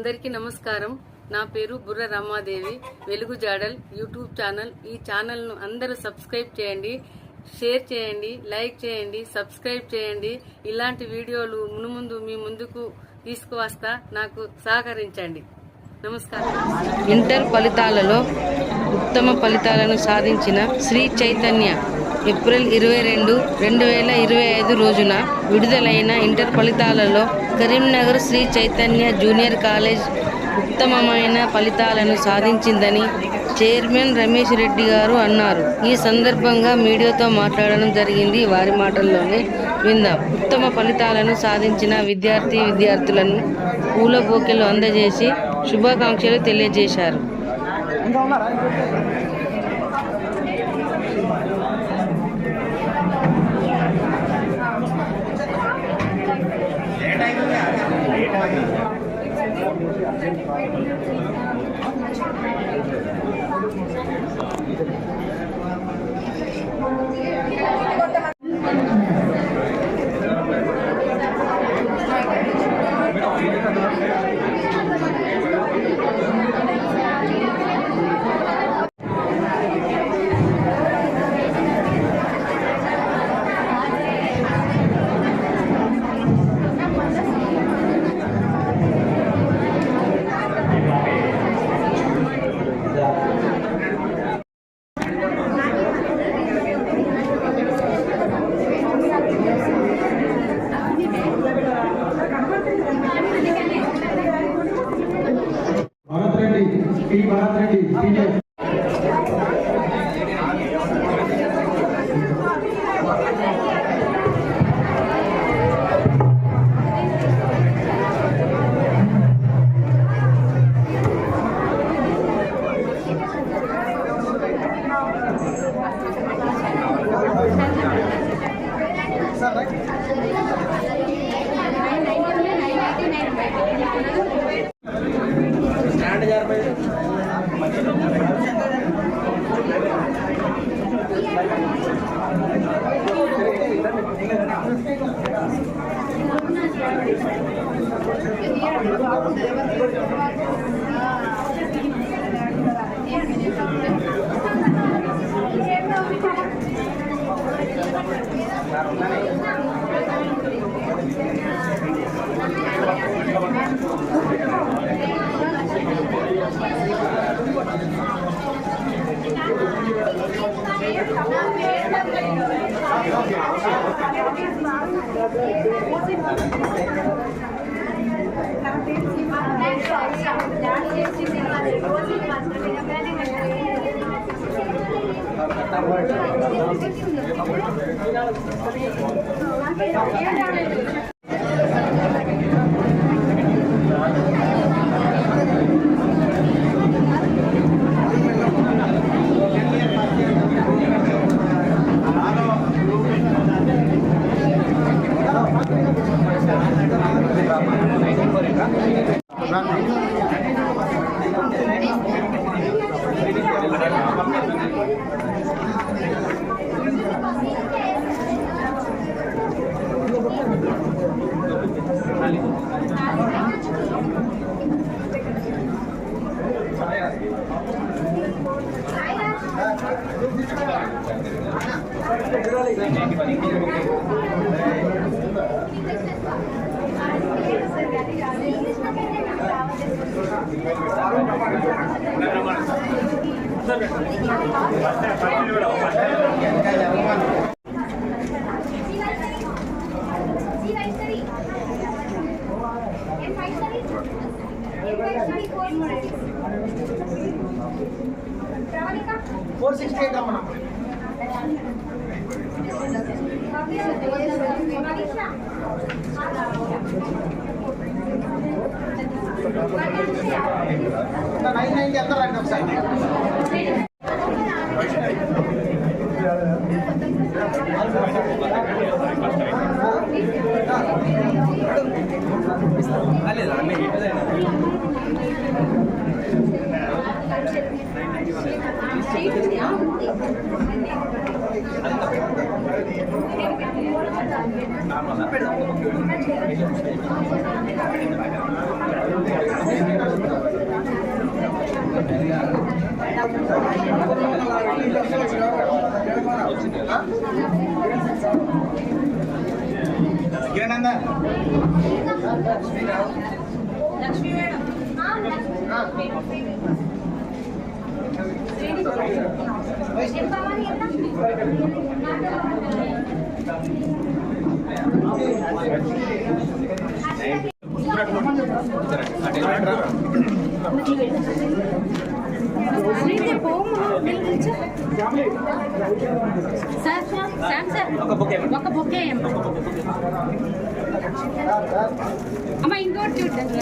అందరికీ నమస్కారం. నా పేరు బుర్ర రమాదేవి. వెలుగు జాడల్ యూట్యూబ్ ఛానల్. ఈ ఛానల్ను అందరూ సబ్స్క్రైబ్ చేయండి, షేర్ చేయండి, లైక్ చేయండి, సబ్స్క్రైబ్ చేయండి. ఇలాంటి వీడియోలు మునుముందు మీ ముందుకు తీసుకువస్తా. నాకు సహకరించండి. నమస్కారం. ఇంటర్ ఫలితాలలో ఉత్తమ ఫలితాలను సాధించిన శ్రీ చైతన్య ఏప్రిల్ 22, 2025 రోజున విడుదలైన ఇంటర్ ఫలితాలలో కరీంనగర్ శ్రీ చైతన్య జూనియర్ కాలేజ్ ఉత్తమమైన ఫలితాలను సాధించిందని చైర్మన్ రమేష్ రెడ్డి గారు అన్నారు. ఈ సందర్భంగా మీడియాతో మాట్లాడడం జరిగింది. వారి మాటల్లోనే విందాం. ఉత్తమ ఫలితాలను సాధించిన విద్యార్థులను పూల బొకేలు అందజేసి శుభాకాంక్షలు తెలియజేశారు. Nah, లక్ష్మీ మేడం ఒక బొకే అమ్మ ఇంకోటి చూడండి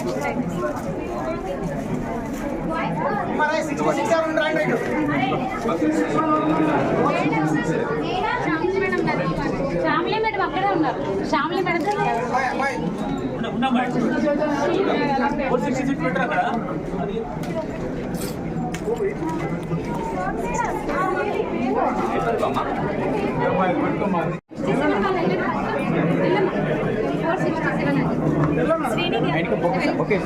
శ్యామలే మేడం అక్కడే ఉన్నారు శ్యామలే మేడం ఓకే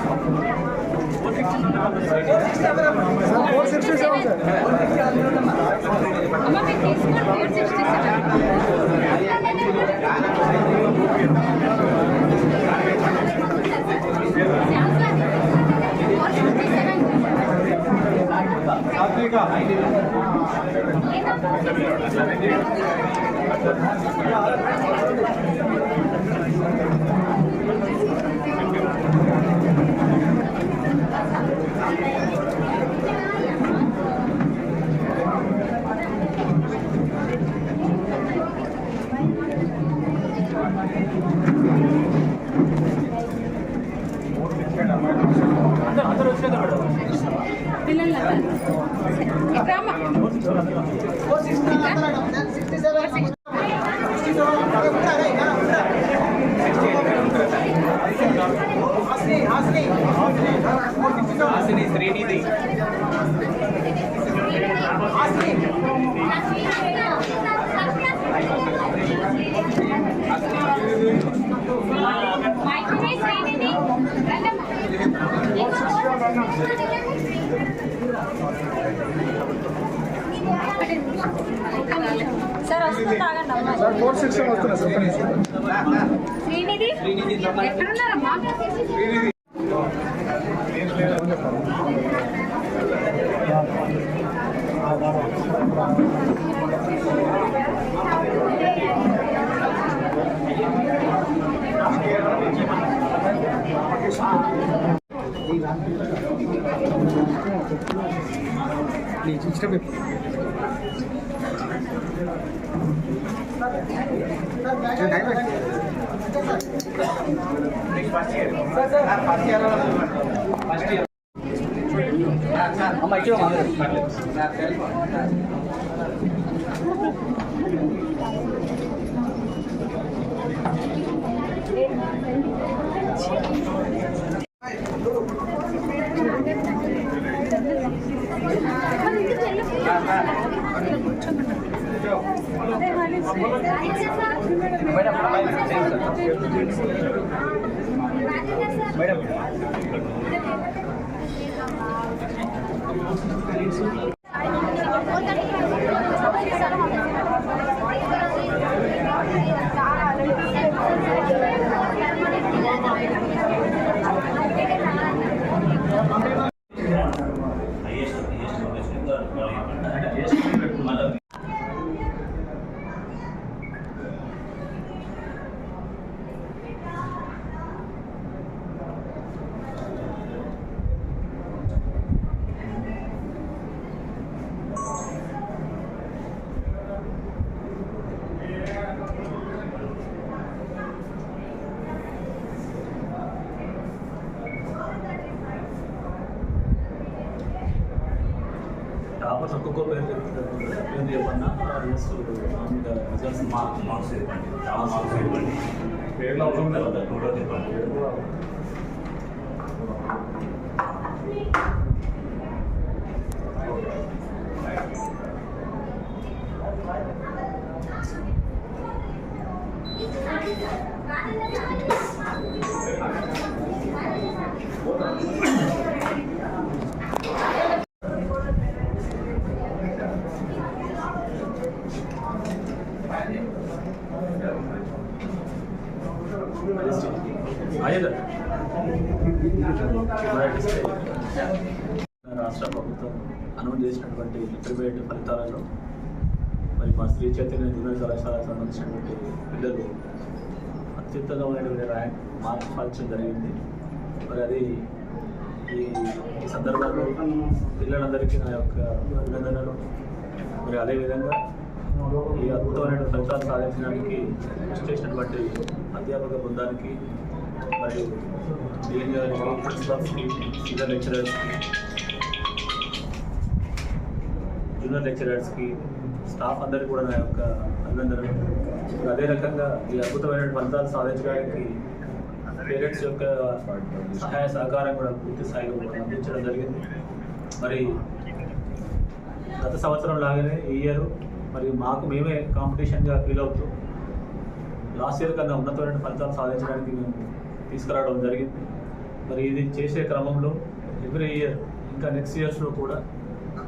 శ్రీనిధి సార్ వస్తుందా సార్ 416 వస్తున్నా సార్ శ్రీనిధి ఎక్కడున్నారమ్మా ప్లీజ్ ఇష్టం మేడం టాపర్స్ ఒక్కొక్క పేరు పేరు చెప్పన్నా జస్ట్ రిజల్ట్స్ మార్క్స్ ఇవ్వండి మార్క్స్ ఇవ్వండి పేర్లు అవసరం తర్వాత టోటల్ చెప్పండి మొదటిస్తే రాష్ట్ర ప్రభుత్వం అనౌన్స్ చేసినటువంటి ఇంటర్మీడియట్ ఫలితాలలో మరి మా శ్రీ చైతన్య జూనియర్ కళాశాలకు సంబంధించినటువంటి పిల్లలు అత్యుత్తమమైనటువంటి ర్యాంక్ మార్క్స్ సాధించడం జరిగింది. మరి అది ఈ సందర్భంలో పిల్లలందరికీ నా యొక్క అభినందనలు. మరి అదేవిధంగా ఈ అద్భుతమైన ఫలితాలు సాధించడానికి కృషి చేసినటువంటి అధ్యాపక బృందానికి మరియు డీన్ గారికి, ప్రిన్సిపల్స్కి, సీనియర్ లెక్చరర్స్కి, జూనియర్ లెక్చరర్స్కి, స్టాఫ్ అందరికీ కూడా నా యొక్క అభినందనలు. అదే రకంగా ఈ అద్భుతమైన ఫలితాలు సాధించడానికి పేరెంట్స్ యొక్క సహాయ సహకారం కూడా పూర్తి స్థాయిలో అందించడం జరిగింది. మరి గత సంవత్సరం లాగానే ఈ ఇయర్ మరి మాకు మేమే కాంపిటీషన్గా ఫీల్ అవుతూ లాస్ట్ ఇయర్ కన్నా ఉన్నతమైన ఫలితాలు సాధించడానికి మేము తీసుకురావడం జరిగింది. మరి ఇది చేసే క్రమంలో ఎవ్రీ ఇయర్ ఇంకా నెక్స్ట్ ఇయర్స్లో కూడా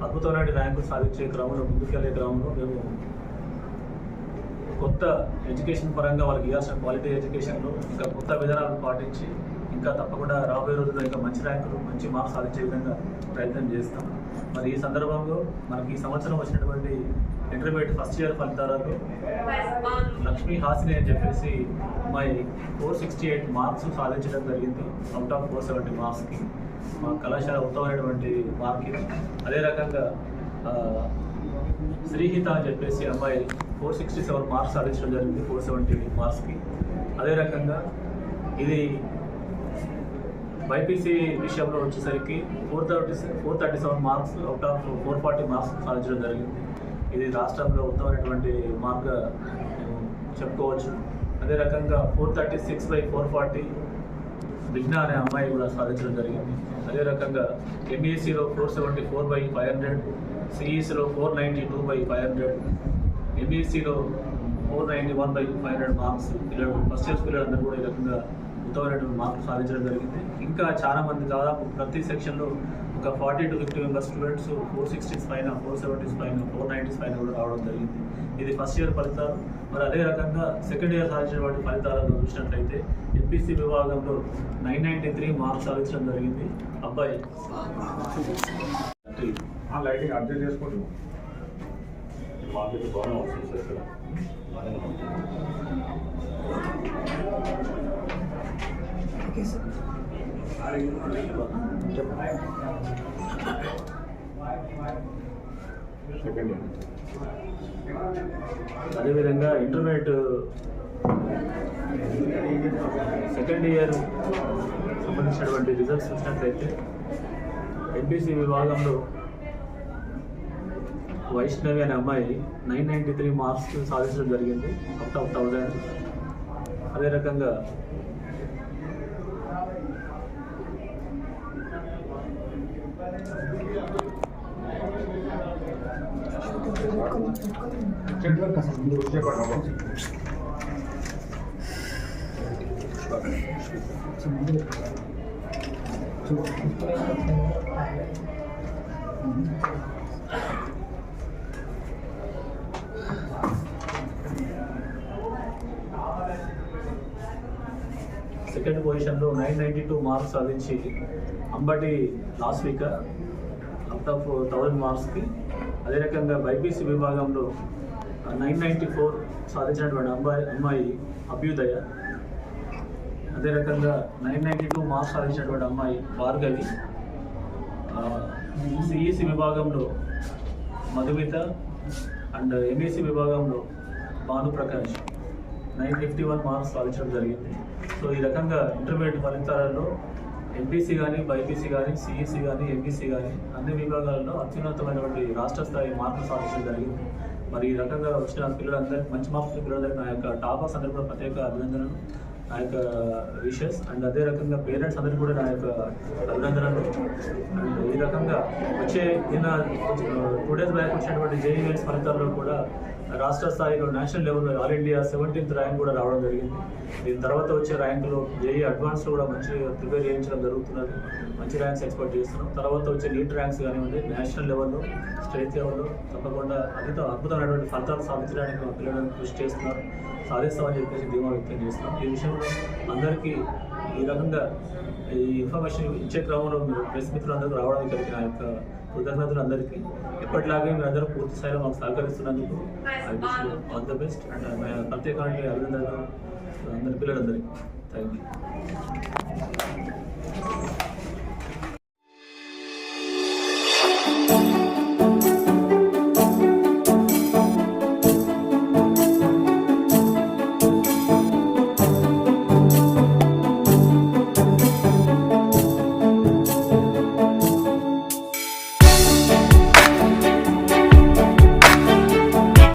అద్భుతమైన ర్యాంకులు సాధించే క్రమంలో ముందుకెళ్లే క్రమంలో మేము కొత్త ఎడ్యుకేషన్ పరంగా వాళ్ళకి ఇవ్వాల్సిన క్వాలిటీ ఎడ్యుకేషన్లో ఇంకా కొత్త విధానాలు పాటించి ఇంకా తప్పకుండా రాబోయే రోజుల్లో ఇంకా మంచి ర్యాంకులు, మంచి మార్క్స్ సాధించే విధంగా ప్రయత్నం చేస్తాం. మరి ఈ సందర్భంలో మనకి ఈ సంవత్సరం వచ్చినటువంటి ఇంటర్మీడియట్ ఫస్ట్ ఇయర్ ఫలితాలలో లక్ష్మీ హాసిని అని చెప్పేసి అమ్మాయి 468 మార్క్స్ సాధించడం జరిగింది. అవుట్ ఆఫ్ 470 మార్క్స్కి మా కళాశాల ఉత్తమమైనటువంటి మార్కింగ్. అదే రకంగా శ్రీహిత అని చెప్పేసి అమ్మాయి 467 మార్క్స్ సాధించడం జరిగింది 470 మార్క్స్కి. అదే రకంగా ఇది బైపీసీ విషయంలో వచ్చేసరికి 437 మార్క్స్ అవుట్ ఆఫ్ 440 మార్క్స్ సాధించడం జరిగింది. ఇది రాష్ట్రంలో ఉత్తమమైనటువంటి మార్క్గా మేము చెప్పుకోవచ్చు. అదే రకంగా 436/440 విజ్ఞ అనే అమ్మాయి కూడా సాధించడం జరిగింది. అదే రకంగా ఎంఈసీలో 474/500, సిఈసీలో 492/500, ఎంఈసీలో 491/500 మార్క్స్ పిల్లలు ఫస్ట్ ఇయర్స్ పిల్లలందరూ కూడా ఈ రకంగా ఉత్తమమైనటువంటి మార్కులు సాధించడం జరిగింది. ఇంకా చాలా మంది దాదాపు ప్రతి సెక్షన్లో ఒక 40 to 50 మెంబర్స్ స్టూడెంట్స్ 460s పైన, 470s పైన, 490s పైన కూడా రావడం జరిగింది. ఇది ఫస్ట్ ఇయర్ ఫలితాలు. మరి అదే రకంగా సెకండ్ ఇయర్ సాధించినటువంటి ఫలితాలను చూసినట్లయితే ఎంపీసీ విభాగంలో 993 మార్క్స్ సాధించడం జరిగింది. అబ్బాయి లైటింగ్ అడ్జస్ట్ చేసుకుంటాం. మార్కెట్ బాగానే వస్తుంది సార్ ఇక్కడ. అదేవిధంగా ఇంటర్మీడియట్ సెకండ్ ఇయర్ సంబంధించినటువంటి రిజల్ట్స్ చూసినట్లయితే ఎంపీసీ విభాగంలో వైష్ణవి అనే అమ్మాయి 993 మార్క్స్ సాధించడం జరిగింది అవుట్ ఆఫ్ 1000. అదే రకంగా సెకండ్ పొజిషన్లో 992 మార్క్స్ సాధించి Ambati last week out of 1000 మార్క్స్కి. అదే రకంగా బైపీసీ విభాగంలో 994 సాధించినటువంటి అమ్మాయి అభ్యుదయ. అదే రకంగా 992 మార్క్స్ సాధించినటువంటి అమ్మాయి భార్గవి. సిఈసి విభాగంలో మధుమిత అండ్ ఎంఈసి విభాగంలో భానుప్రకాష్ 951 మార్క్స్ సాధించడం జరిగింది. సో ఈ రకంగా ఇంటర్మీడియట్ ఫలితాలలో ఎంపీసీ కానీ, బైపీసీ కానీ, సిఈసి కానీ, ఎంపీసీ కానీ అన్ని విభాగాల్లో అత్యున్నతమైనటువంటి రాష్ట్ర స్థాయి మార్కులు సాధించడం జరిగింది. మరి ఈ రకంగా వచ్చిన పిల్లలందరికీ, మంచి మార్కులు పిల్లలందరికీ నా యొక్క టాపర్స్ అందరికీ కూడా ప్రత్యేక అభినందనలు, నా యొక్క విషెస్. అండ్ అదే రకంగా పేరెంట్స్ అందరికీ కూడా నా యొక్క అభినందనలు. అండ్ ఈ రకంగా నిన్న 2 days బ్యాక్ వచ్చినటువంటి జేఈ మెయిన్స్ ఫలితాల్లో కూడా రాష్ట్ర స్థాయిలో నేషనల్ లెవెల్లో ఆల్ ఇండియా 17th ర్యాంక్ కూడా రావడం జరిగింది. దీని తర్వాత వచ్చే ర్యాంకులో జేఈ అడ్వాన్స్లో కూడా మంచిగా ప్రిపేర్ చేయించడం జరుగుతున్నది. మంచి ర్యాంక్స్ ఎక్స్పెక్ట్ చేస్తున్నాం. తర్వాత వచ్చే నీట్ ర్యాంక్స్ కానివ్వండి, నేషనల్ లెవెల్లో, స్టేట్ లెవెల్లో తప్పకుండా అద్భుతమైనటువంటి ఫలితాలు సాధించడానికి మా పిల్లలను కృషి చేస్తున్నారు. సాధిస్తామని చెప్పేసి ధీమా వ్యక్తం చేస్తున్నాం. ఈ విషయంలో అందరికీ ఈ రకంగా ఈ ఇన్ఫర్మేషన్ ఇచ్చే క్రమంలో మీరు ప్రెస్ మిత్రులందరూ రావడానికి కలిగిన ఆ యొక్క కృతజ్ఞతలు అందరికీ ఎప్పటిలాగే మీ అందరూ పూర్తి స్థాయిలో మాకు సహకరిస్తున్నందుకు I wish you all the best and ప్రత్యేకమైన అభినందనలు అందరి పిల్లలందరికీ థ్యాంక్ యూ.